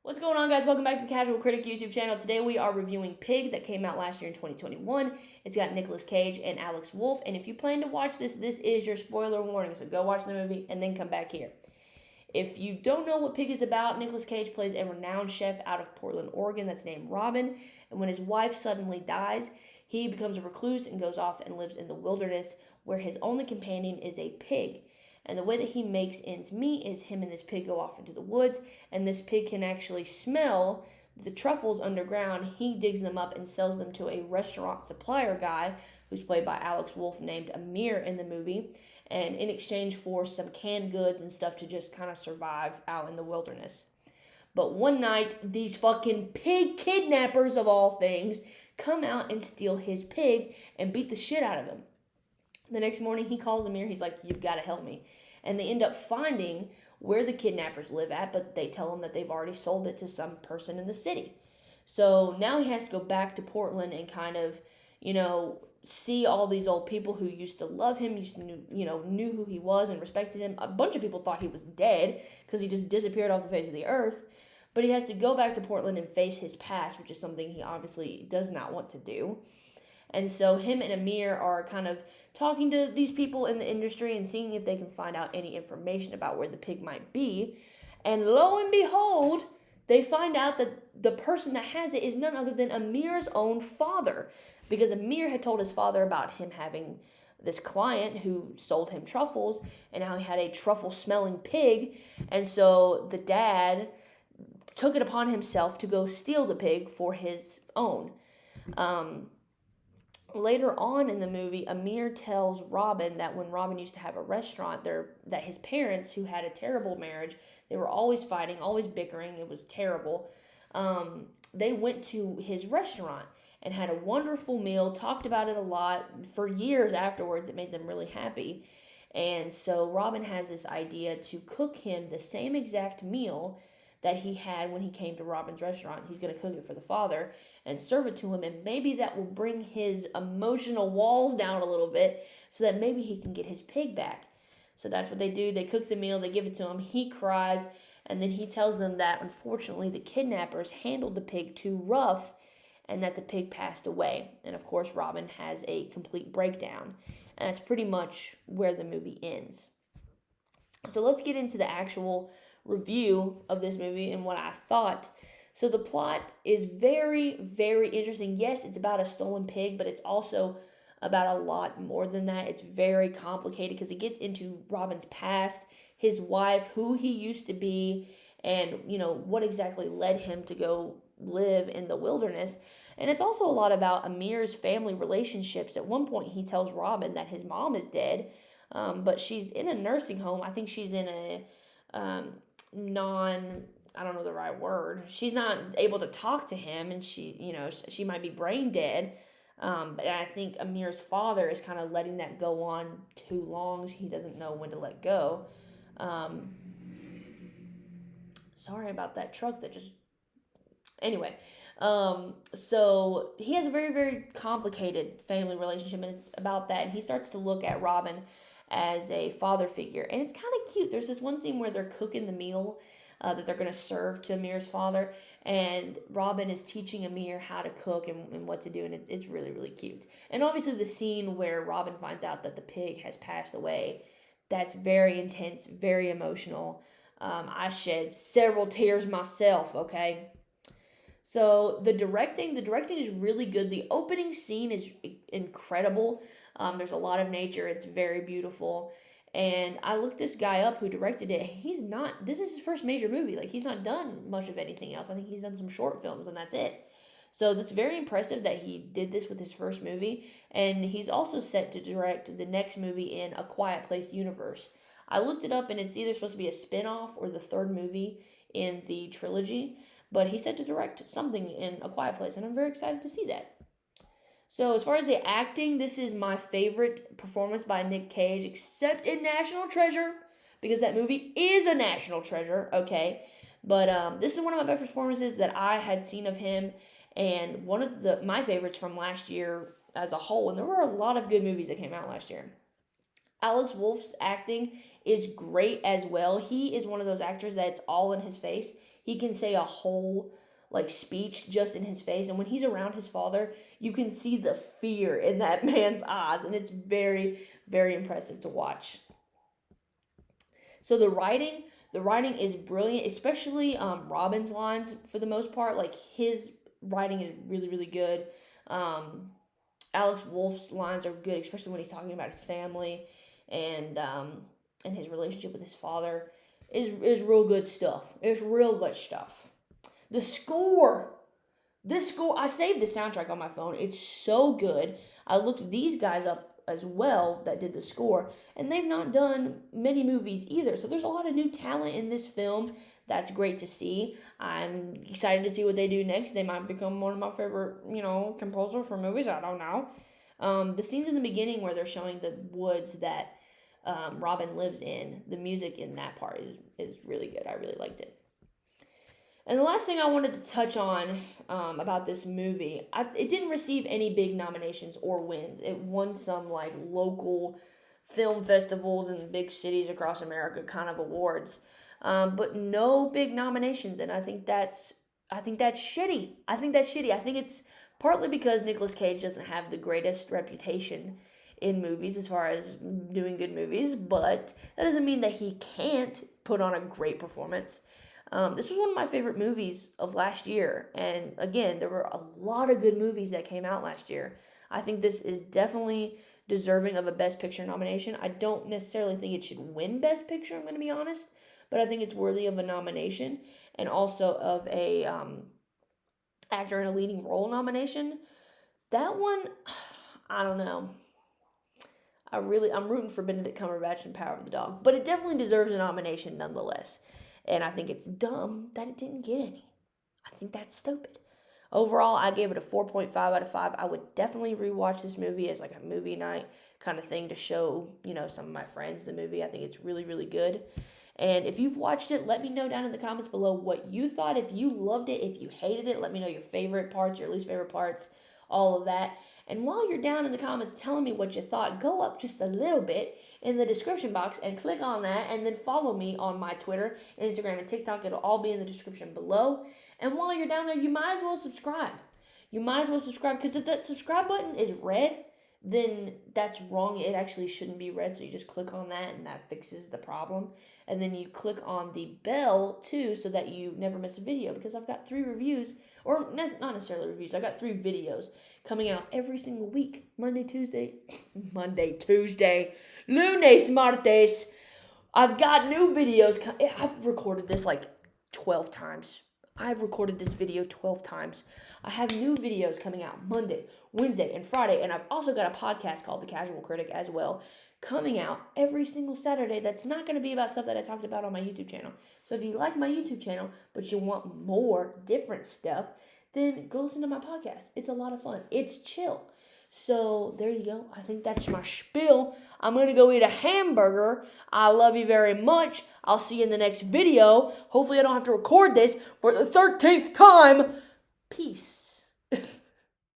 What's going on, guys? Welcome back to the Casual Critic YouTube channel. Today we are reviewing Pig that came out last year in 2021. It's got Nicolas Cage and Alex Wolff, and if you plan to watch this, this is your spoiler warning, so go watch the movie and then come back here. If you don't know what Pig is about, Nicolas Cage plays a renowned chef out of Portland, Oregon that's named Robin, and when his wife suddenly dies, he becomes a recluse and goes off and lives in the wilderness where his only companion is a pig. And the way that he makes ends meet is him and this pig go off into the woods, and this pig can actually smell the truffles underground. He digs them up and sells them to a restaurant supplier guy who's played by Alex Wolff, named Amir in the movie, and in exchange for some canned goods and stuff to just kind of survive out in the wilderness. But one night, these fucking pig kidnappers of all things come out and steal his pig and beat the shit out of him. The next morning, he calls Amir. He's like, "You've got to help me." And they end up finding where the kidnappers live at, but they tell him that they've already sold it to some person in the city. So now he has to go back to Portland and kind of, see all these old people who used to love him, knew who he was and respected him. A bunch of people thought he was dead because he just disappeared off the face of the earth. But he has to go back to Portland and face his past, which is something he obviously does not want to do. And so him and Amir are kind of talking to these people in the industry and seeing if they can find out any information about where the pig might be. And lo and behold, they find out that the person that has it is none other than Amir's own father. Because Amir had told his father about him having this client who sold him truffles and how he had a truffle-smelling pig. And so the dad took it upon himself to go steal the pig for his own. Later on in the movie, Amir tells Robin that when Robin used to have a restaurant there, that his parents, who had a terrible marriage, they were always fighting, always bickering. It was terrible. They went to his restaurant and had a wonderful meal, talked about it a lot for years afterwards. It made them really happy. And so Robin has this idea to cook him the same exact meal that he had when he came to Robin's restaurant. He's going to cook it for the father and serve it to him, and maybe that will bring his emotional walls down a little bit so that maybe he can get his pig back. So that's what they do. They cook the meal, they give it to him, he cries, and then he tells them that unfortunately the kidnappers handled the pig too rough and that the pig passed away. And of course, Robin has a complete breakdown. And that's pretty much where the movie ends. So let's get into the actual review of this movie and what I thought. So the plot is very, very interesting. Yes, it's about a stolen pig, but it's also about a lot more than that. It's very complicated because it gets into Robin's past, his wife, who he used to be, and what exactly led him to go live in the wilderness. And it's also a lot about Amir's family relationships. At one point, he tells Robin that his mom is dead, but she's in a nursing home. I think she's in a I don't know the right word. She's not able to talk to him, and she might be brain dead. But I think Amir's father is kind of letting that go on too long. He doesn't know when to let go. Sorry about that truck that just... Anyway, so he has a very, very complicated family relationship, and it's about that. And he starts to look at Robin as a father figure, and it's kind of cute. There's this one scene where they're cooking the meal that they're going to serve to Amir's father, and Robin is teaching Amir how to cook and what to do, and it's really, really cute. And obviously the scene where Robin finds out that the pig has passed away, that's very intense, very emotional. I shed several tears myself, okay? So the directing is really good. The opening scene is incredible. There's a lot of nature. It's very beautiful. And I looked this guy up who directed it. This is his first major movie. Like, he's not done much of anything else. I think he's done some short films, and that's it. So that's very impressive that he did this with his first movie. And he's also set to direct the next movie in A Quiet Place universe. I looked it up, and it's either supposed to be a spin-off or the third movie in the trilogy. But he's set to direct something in A Quiet Place, and I'm very excited to see that. So as far as the acting, this is my favorite performance by Nick Cage, except in National Treasure, because that movie is a national treasure, okay? But this is one of my best performances that I had seen of him, and one of my favorites from last year as a whole, and there were a lot of good movies that came out last year. Alex Wolff's acting is great as well. He is one of those actors that's all in his face. he can say a whole like speech just in his face, and when he's around his father, you can see the fear in that man's eyes, and it's very, very impressive to watch. So the writing is brilliant, especially Robin's lines for the most part. Like his writing is really, really good. Um, Alex Wolf's lines are good, especially when he's talking about his family and his relationship with his father. Is real good stuff. It's real good stuff. The score. This score, I saved the soundtrack on my phone. It's so good. I looked these guys up as well that did the score, and they've not done many movies either. So there's a lot of new talent in this film. That's great to see. I'm excited to see what they do next. They might become one of my favorite, composer for movies. I don't know. The scenes in the beginning where they're showing the woods that Robin lives in, the music in that part is really good. I really liked it. And the last thing I wanted to touch on about this movie, it didn't receive any big nominations or wins. It won some like local film festivals in big cities across America kind of awards, but no big nominations. And I think that's shitty. I think it's partly because Nicolas Cage doesn't have the greatest reputation in movies as far as doing good movies, but that doesn't mean that he can't put on a great performance. This was one of my favorite movies of last year, and again, there were a lot of good movies that came out last year. I think this is definitely deserving of a Best Picture nomination. I don't necessarily think it should win Best Picture, I'm going to be honest, but I think it's worthy of a nomination and also of a actor in a leading role nomination. That one, I don't know. I'm rooting for Benedict Cumberbatch in Power of the Dog, but it definitely deserves a nomination nonetheless. And I think it's dumb that it didn't get any. I think that's stupid. Overall, I gave it a 4.5 out of 5. I would definitely rewatch this movie as like a movie night kind of thing to show, some of my friends the movie. I think it's really, really good. And if you've watched it, let me know down in the comments below what you thought. If you loved it, if you hated it, let me know your favorite parts, your least favorite parts, all of that. And while you're down in the comments telling me what you thought, go up just a little bit in the description box and click on that, and then follow me on my Twitter, Instagram, and TikTok. It'll all be in the description below. And while you're down there, you might as well subscribe. Because if that subscribe button is red, then that's wrong. It actually shouldn't be red, so you just click on that, and that fixes the problem. And then you click on the bell, too, so that you never miss a video, because I've got 3 reviews, or not necessarily reviews, I've got 3 videos coming out every single week, Monday, Tuesday, lunes, martes. I've got new videos. I've recorded this like 12 times. I've recorded this video 12 times. I have new videos coming out Monday, Wednesday, and Friday, and I've also got a podcast called The Casual Critic as well, coming out every single Saturday. That's not going to be about stuff that I talked about on my YouTube channel. So if you like my YouTube channel, but you want more different stuff, then go listen to my podcast. It's a lot of fun. It's chill. So there you go. I think that's my spiel. I'm going to go eat a hamburger. I love you very much. I'll see you in the next video. Hopefully I don't have to record this for the 13th time. Peace.